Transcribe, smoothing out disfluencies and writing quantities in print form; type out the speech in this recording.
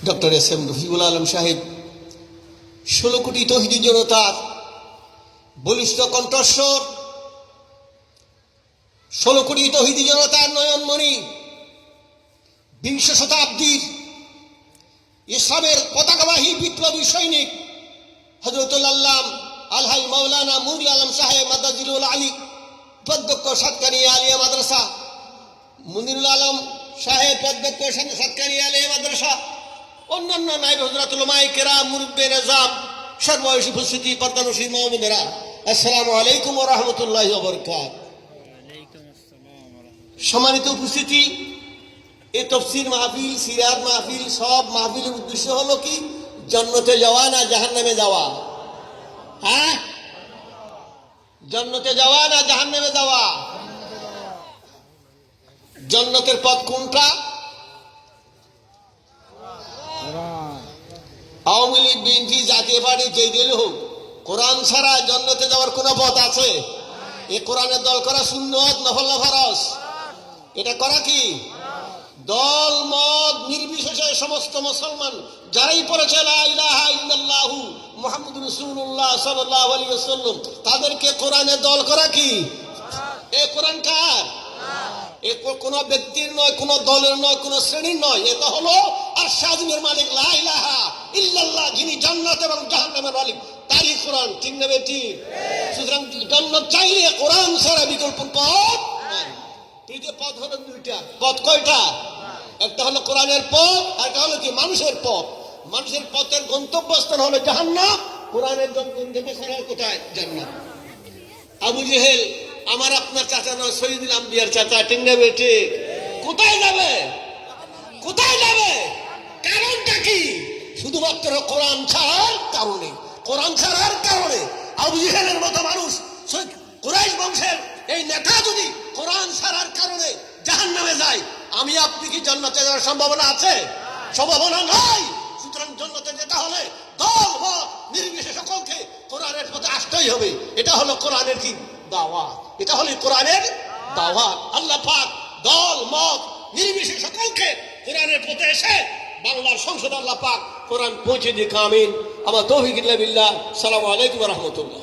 Doctor S M Rafiqul Alam Saheb 16 কোটি তৌহিদি জনতার বলিষ্ঠ কণ্ঠস্বর, 16 কোটি তৌহিদি জনতার নয়নমণি, বিংশ শতাব্দীর ইসলামের পতাকাবাহী বিপ্লবী সৈনিক হযরতুল আল্লাম আলহাই মাওলানা মুগল আলম সাহেব মাদাজিলুল আলী, উপাধ্যক্ষ সাতকানিয়া আলিয়া মাদ্রাসা, মুনিরুল আলম সাহেব অধ্যক্ষ সাতকানিয়া আলিয়া মাদ্রাসা, অন্যান্য নায়েব হযরতুল উলামায়ে কেরাম, মুরব্বি নিজাম, সর্ববয়সী উপস্থিতি, পর্দানশীল মুমিনেরা, আসসালামু আলাইকুম ওয়া রাহমাতুল্লাহি ওয়া বারাকাতুহু। সম্মানিত উপস্থিতি, এই তাফসীর মাহফিল, সিরাত মাহফিল, সব মাহফিলের উদ্দেশ্য হলো কি? জান্নাতে যাওয়া না জাহান্নামে যাওয়া? হ্যাঁ, জান্নাতে যাওয়া না জাহান্নামে যাওয়া? জান্নাতের পথ কোনটা? আওয়ামী লীগ, বিএনপি, জাতীয় পার্টি যেই দল হোক, কোরআন ছাড়া জান্নাতে যাওয়ার কোন পথ আছে? এই কোরআনের দল করা সুন্নত, নফল না ফরজ? এটা করা কি? দল মত নির্বিশেষে সমস্ত মুসলমান যারাই পড়েছে লা ইলাহা ইল্লাল্লাহু মুহাম্মাদুর রাসূলুল্লাহ সাল্লাল্লাহু আলাইহি ওয়াসাল্লাম, তাদেরকে কোরআনের দল করা কি? এই কোরআন কার? এ কোন ব্যক্তির নয়, কোন দলের নয়, কোন শ্রেণীর নয়। এটা হলো আরশাদের মালিক লা ইলাহা ইল্লাল্লাহ, যিনি জান্নাত এবং জাহান্নামের মালিক, তারই কোরআন। ঠিক না বেটি? সুতরাং জান্নাত চাইলে কোরআন ছাড়া বিকল্প পথ নাই। এই পথ হলো দুইটা। পথ কয়টা? একটা হলো কোরআনের পথ, আর একটা হলো কি? মানুষের পথ। মানুষের পথের গন্তব্যস্থান হলো জাহান্নাম, কোরআনের গন্তব্যস্থান কোথায়? জান্নাত। আবু জেহেল আমার আপনার চাচা নয়, শহীদুল আম্বিয়ার চাচা। ঠিক না বেটি? কোথায় যাবে? কোথায় যাবে? কারণটা কি? শুধুমাত্র কোরআন ছাড়ার কারণে। কোরআন ছাড়ার কারণে আবু জেহেলের মতো মানুষ, কুরাইশ বংশের এই নেতা যদি কোরআন ছাড়ার কারণে জাহান্নামে যায়, আমি আপনি কি জান্নাতে যাওয়ার সম্ভাবনা আছে? সম্ভাবনা নাই। সুতরাং জান্নাতে যেতে হলে দল মত নির্বিশেষে সকলকে কোরআনের পথে আসতেই হবে। এটা হলো কোরআনের কি? দাওয়াত। এটা হলো কোরআনের দাওয়াত। আল্লাহ পাক দল মত নির্বিশেষে সকলকে কোরআনের পথে এসে বাংলার সংসদ আল্লাহ পাক কোরআন পৌঁছে দিক। আমিন। আমার তৌফিক ইল্লা বিল্লাহ। আসসালামু আলাইকুম ওয়া রাহমাতুল্লাহ।